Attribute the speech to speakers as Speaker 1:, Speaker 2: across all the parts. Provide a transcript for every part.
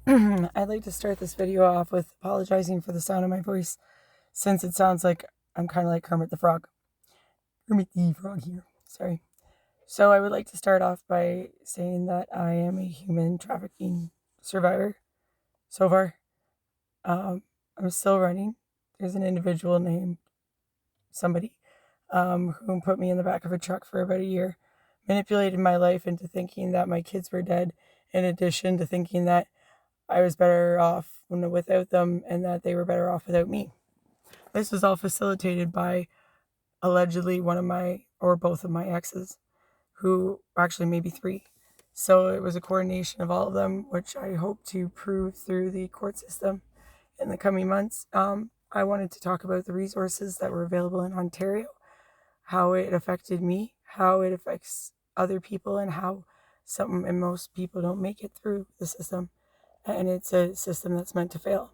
Speaker 1: I'd like to start this video off with apologizing for the sound of my voice, since it sounds like I'm kind of like Kermit the Frog. Kermit the Frog here. Sorry. So I would like to start off by saying that I am a human trafficking survivor so far. I'm still running. There's an individual named somebody who put me in the back of a truck for about a year, manipulated my life into thinking that my kids were dead, in addition to thinking that I was better off without them and that they were better off without me. This was all facilitated by allegedly one of my, or both of my exes, who actually maybe three. So it was a coordination of all of them, which I hope to prove through the court system in the coming months. I wanted to talk about the resources that were available in Ontario, how it affected me, how it affects other people, and how some and most people don't make it through the system. And it's a system that's meant to fail.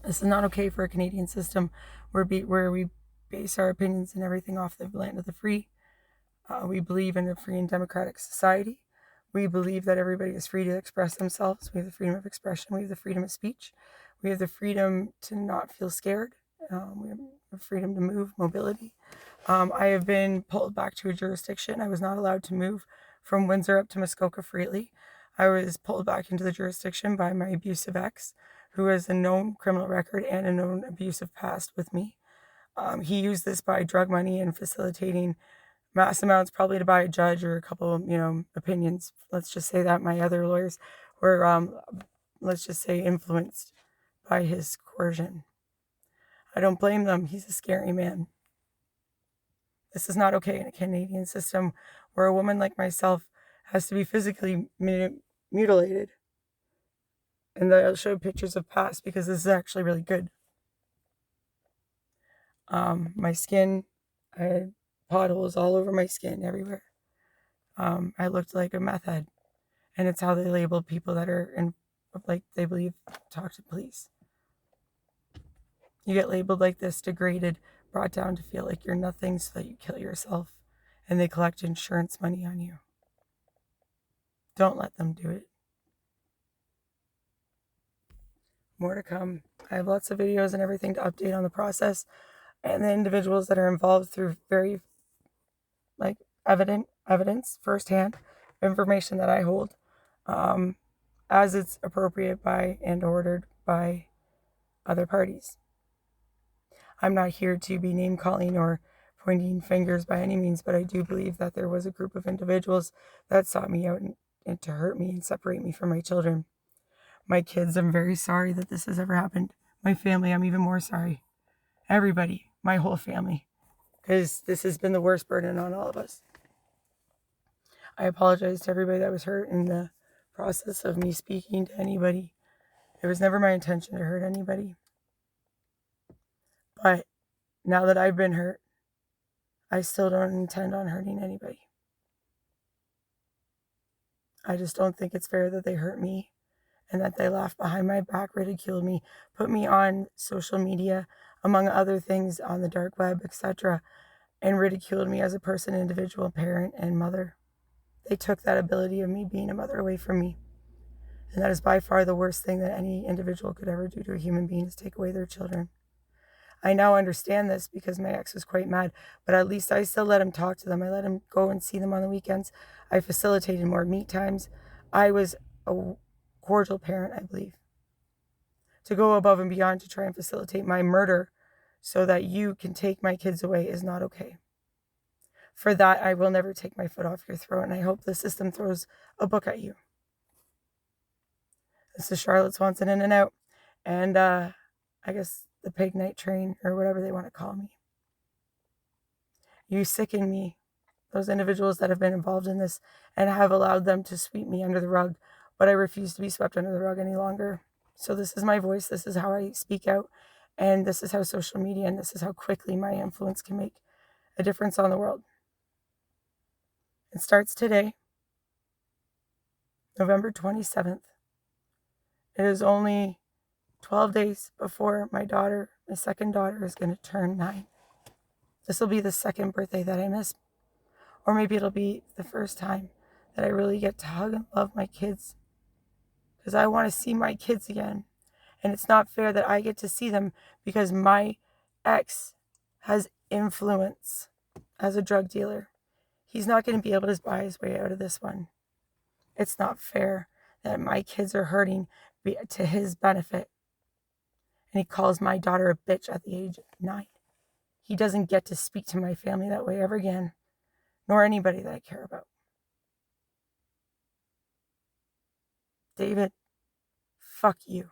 Speaker 1: This is not okay for a Canadian system where we base our opinions and everything off the land of the free. We believe in a free and democratic society. We believe that everybody is free to express themselves. We have the freedom of expression. We have the freedom of speech. We have the freedom to not feel scared. We have the freedom to move, mobility. I have been pulled back to a jurisdiction. I was not allowed to move from Windsor up to Muskoka freely. I was pulled back into the jurisdiction by my abusive ex, who has a known criminal record and a known abusive past with me. He used this by drug money and facilitating mass amounts, probably to buy a judge or a couple, opinions. Let's just say that my other lawyers were, let's just say, influenced by his coercion. I don't blame them. He's a scary man. This is not okay in a Canadian system where a woman like myself has to be physically mutilated. And I'll show pictures of past because this is actually really good. My skin, I had potholes all over my skin everywhere. I looked like a meth head. And it's how they label people that are they believe, talk to police. You get labeled like this, degraded, brought down to feel like you're nothing so that you kill yourself. And they collect insurance money on you. Don't let them do it. More to come. I have lots of videos and everything to update on the process and the individuals that are involved through very evidence, firsthand information that I hold, as it's appropriate by and ordered by other parties. I'm not here to be name calling or pointing fingers by any means, but I do believe that there was a group of individuals that sought me out and to hurt me and separate me from my children. My kids, I'm very sorry that this has ever happened. My family, I'm even more sorry. Everybody, my whole family, because this has been the worst burden on all of us. I apologize to everybody that was hurt in the process of me speaking to anybody. It was never my intention to hurt anybody. But now that I've been hurt, I still don't intend on hurting anybody. I just don't think it's fair that they hurt me and that they laughed behind my back, ridiculed me, put me on social media, among other things, on the dark web, etc., and ridiculed me as a person, individual, parent, and mother. They took that ability of me being a mother away from me. And that is by far the worst thing that any individual could ever do to a human being, is take away their children. I now understand this because my ex was quite mad, but at least I still let him talk to them. I let him go and see them on the weekends. I facilitated more meet times. I was a cordial parent, I believe. To go above and beyond to try and facilitate my murder so that you can take my kids away is not okay. For that, I will never take my foot off your throat, and I hope the system throws a book at you. This is Charlotte Swanson in and out, and I guess the pig night train, or whatever they want to call me. You sicken me, those individuals that have been involved in this and have allowed them to sweep me under the rug, but I refuse to be swept under the rug any longer. So this is my voice, this is how I speak out, and this is how social media, and this is how quickly my influence can make a difference on the world. It starts today, November 27th. It is only 12 days before my second daughter, is going to turn 9. This will be the second birthday that I miss. Or maybe it'll be the first time that I really get to hug and love my kids. because I want to see my kids again. And it's not fair that I get to see them because my ex has influence as a drug dealer. He's not going to be able to buy his way out of this one. It's not fair that my kids are hurting to his benefit. And he calls my daughter a bitch at the age of 9. He doesn't get to speak to my family that way ever again, nor anybody that I care about. David, fuck you.